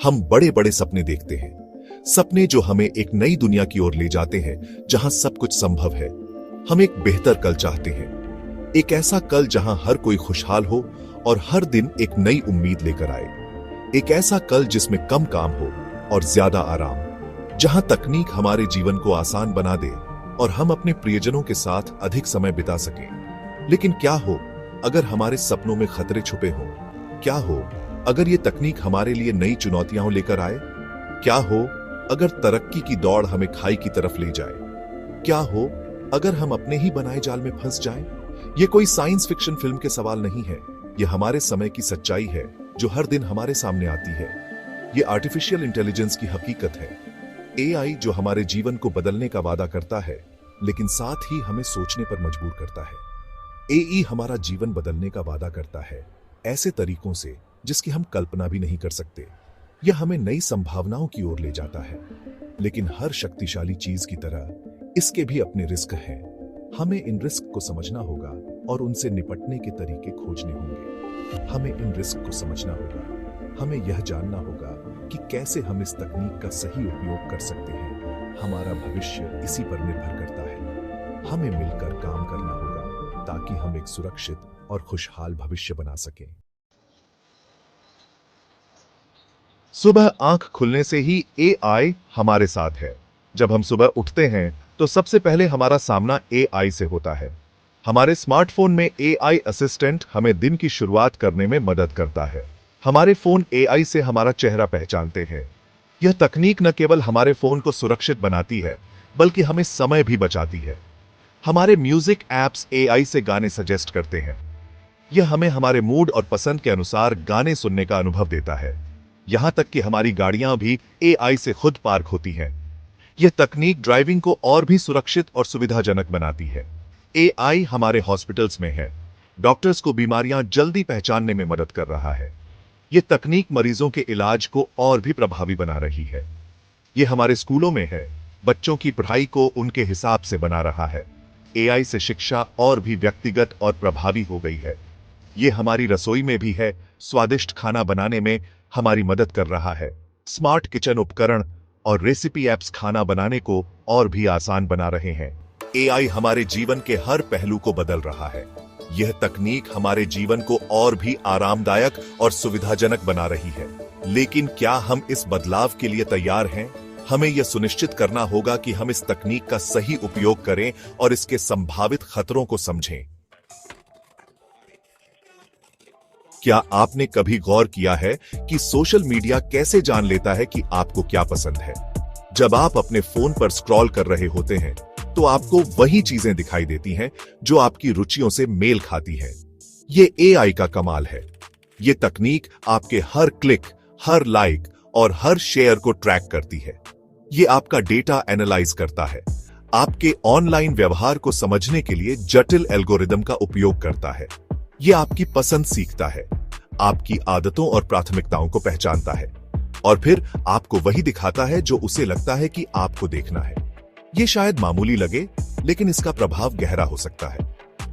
हम बड़े बड़े सपने देखते हैं, सपने जो हमें एक नई दुनिया की ओर ले जाते हैं जहां सब कुछ संभव है। हम एक बेहतर कल चाहते हैं, एक ऐसा कल जहां हर कोई खुशहाल हो और हर दिन एक नई उम्मीद लेकर आए। एक ऐसा कल जिसमें कम काम हो और ज्यादा आराम, जहां तकनीक हमारे जीवन को आसान बना दे और हम अपने प्रियजनों के साथ अधिक समय बिता सकें। लेकिन क्या हो अगर हमारे सपनों में खतरे छुपे हों? क्या हो अगर ये तकनीक हमारे लिए नई चुनौतियां लेकर आए? क्या हो अगर तरक्की की दौड़ हमें खाई की तरफ ले जाए? क्या हो अगर हम अपने ही बनाए जाल में फंस जाएं? ये कोई साइंस फिक्शन फिल्म के सवाल नहीं है, ये हमारे समय की सच्चाई है जो हर दिन हमारे सामने आती है। ये आर्टिफिशियल इंटेलिजेंस की हकीकत है। एआई जो हमारे जीवन को बदलने का वादा करता है, लेकिन साथ ही हमें सोचने पर मजबूर करता है। एआई हमारा जीवन बदलने का वादा करता है ऐसे तरीकों से जिसकी हम कल्पना भी नहीं कर सकते। यह हमें नई संभावनाओं की ओर ले जाता है, लेकिन हर शक्तिशाली चीज की तरह इसके भी अपने रिस्क हैं। हमें इन रिस्क को समझना होगा और उनसे निपटने के तरीके खोजने होंगे। हमें इन रिस्क को समझना होगा, हमें यह जानना होगा कि कैसे हम इस तकनीक का सही उपयोग कर सकते हैं। हमारा भविष्य इसी पर निर्भर करता है। हमें मिलकर काम करना होगा ताकि हम एक सुरक्षित और खुशहाल भविष्य बना सकें। सुबह आंख खुलने से ही एआई हमारे साथ है। जब हम सुबह उठते हैं तो सबसे पहले हमारा सामना एआई से होता है। हमारे स्मार्टफोन में एआई असिस्टेंट हमें दिन की शुरुआत करने में मदद करता है। हमारे फोन एआई से हमारा चेहरा पहचानते हैं। यह तकनीक न केवल हमारे फोन को सुरक्षित बनाती है, बल्कि हमें समय भी बचाती है। हमारे म्यूजिक ऐप्स एआई से गाने सजेस्ट करते हैं। यह हमें हमारे मूड और पसंद के अनुसार गाने सुनने का अनुभव देता है। यहां तक कि हमारी गाड़ियां भी एआई से खुद पार्क होती हैं। यह तकनीक ड्राइविंग को और भी सुरक्षित और सुविधाजनक बनाती है। एआई हमारे हॉस्पिटल्स में है। डॉक्टर्स को बीमारियां जल्दी पहचानने में मदद कर रहा है। यह तकनीक मरीजों के इलाज को और भी प्रभावी बना रही है। यह हमारे स्कूलों में है। बच्चों की पढ़ाई को उनके हिसाब से बना रहा है। एआई से शिक्षा और भी व्यक्तिगत और प्रभावी हो गई है। यह हमारी रसोई में भी है। स्वादिष्ट खाना बनाने में हमारी मदद कर रहा है। स्मार्ट किचन उपकरण और रेसिपी एप्स खाना बनाने को और भी आसान बना रहे हैं। एआई हमारे जीवन के हर पहलू को बदल रहा है। यह तकनीक हमारे जीवन को और भी आरामदायक और सुविधाजनक बना रही है। लेकिन क्या हम इस बदलाव के लिए तैयार हैं? हमें यह सुनिश्चित करना होगा कि हम इस तकनीक का सही उपयोग करें और इसके संभावित खतरों को समझें। क्या आपने कभी गौर किया है कि सोशल मीडिया कैसे जान लेता है कि आपको क्या पसंद है? जब आप अपने फोन पर स्क्रॉल कर रहे होते हैं तो आपको वही चीजें दिखाई देती हैं जो आपकी रुचियों से मेल खाती हैं। ये एआई का कमाल है। ये तकनीक आपके हर क्लिक, हर लाइक और हर शेयर को ट्रैक करती है। ये आपका डेटा एनालाइज करता है, आपके ऑनलाइन व्यवहार को समझने के लिए जटिल एल्गोरिदम का उपयोग करता है। ये आपकी पसंद सीखता है, आपकी आदतों और प्राथमिकताओं को पहचानता है और फिर आपको वही दिखाता है जो उसे लगता है कि आपको देखना है। ये शायद मामूली लगे, लेकिन इसका प्रभाव गहरा हो सकता है।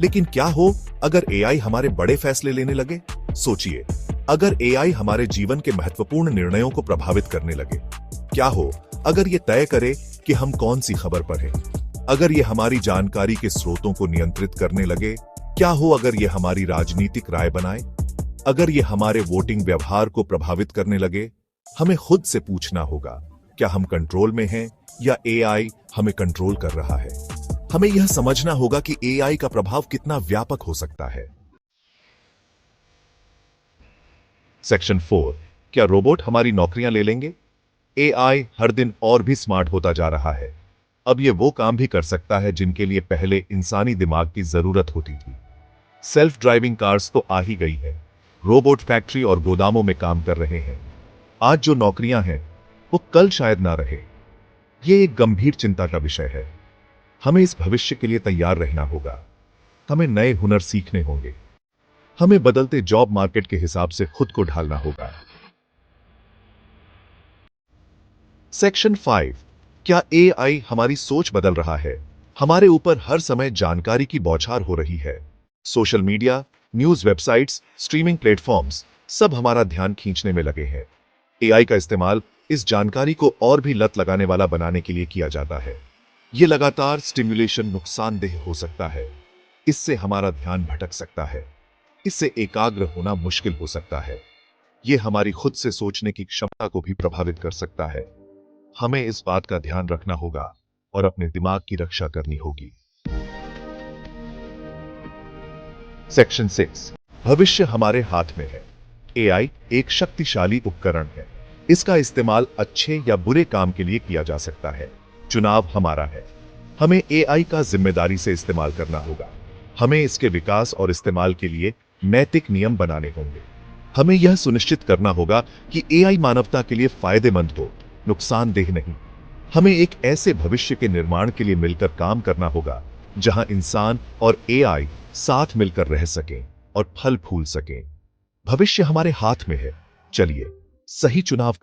लेकिन क्या हो अगर एआई हमारे बड़े फैसले लेने लगे? सोचिए, अगर एआई हमारे जीवन के महत्वपूर्ण निर्णयों को प्रभावित करने लगे। क्या हो अगर ये तय करे कि हम कौन सी खबर पढ़ें? अगर ये हमारी जानकारी के स्रोतों को नियंत्रित करने लगे? क्या हो अगर ये हमारी राजनीतिक राय बनाए? अगर ये हमारे वोटिंग व्यवहार को प्रभावित करने लगे? हमें खुद से पूछना होगा, क्या हम कंट्रोल में हैं या एआई हमें कंट्रोल कर रहा है? हमें यह समझना होगा कि एआई का प्रभाव कितना व्यापक हो सकता है। सेक्शन 4, क्या रोबोट हमारी नौकरियां ले लेंगे? एआई हर दिन और भी स्मार्ट होता जा रहा है। अब यह वो काम भी कर सकता है जिनके लिए पहले इंसानी दिमाग की जरूरत होती थी। सेल्फ ड्राइविंग कार्स तो आ ही गई है। रोबोट फैक्ट्री और गोदामों में काम कर रहे हैं। आज जो नौकरियां हैं वो कल शायद ना रहे। यह एक गंभीर चिंता का विषय है। हमें इस भविष्य के लिए तैयार रहना होगा। हमें नए हुनर सीखने होंगे। हमें बदलते जॉब मार्केट के हिसाब से खुद को ढालना होगा। सेक्शन 5, क्या एआई हमारी सोच बदल रहा है? हमारे ऊपर हर समय जानकारी की बौछार हो रही है। Social media, news websites, streaming platforms सब हमारा ध्यान खींचने में लगे हैं। एआई का इस्तेमाल इस जानकारी को और भी लत लगाने वाला बनाने के लिए किया जाता है। यह लगातार स्टिम्युलेशन नुकसानदेह हो सकता है। इससे हमारा ध्यान भटक सकता है। इससे एकाग्र होना मुश्किल हो सकता है। यह हमारी खुद से सोचने की क्षमता को भी प्रभावित कर सकता है। हमें इस बात का ध्यान रखना होगा और अपने दिमाग की रक्षा करनी होगी। सेक्शन 6। भविष्य हमारे हाथ में है। एआई एक शक्तिशाली उपकरण है। इसका इस्तेमाल अच्छे या बुरे काम के लिए किया जा सकता है। चुनाव हमारा है। हमें एआई का जिम्मेदारी से इस्तेमाल करना होगा। हमें इसके विकास और इस्तेमाल के लिए नैतिक नियम बनाने होंगे। हमें यह सुनिश्चित करना होगा कि एआई मानवता के लिए फायदेमंद हो, नुकसानदेह नहीं। हमें एक ऐसे भविष्य के निर्माण के लिए मिलकर काम करना होगा जहां इंसान और एआई साथ मिलकर रह सकें और फल फूल सकें। भविष्य हमारे हाथ में है। चलिए सही चुनाव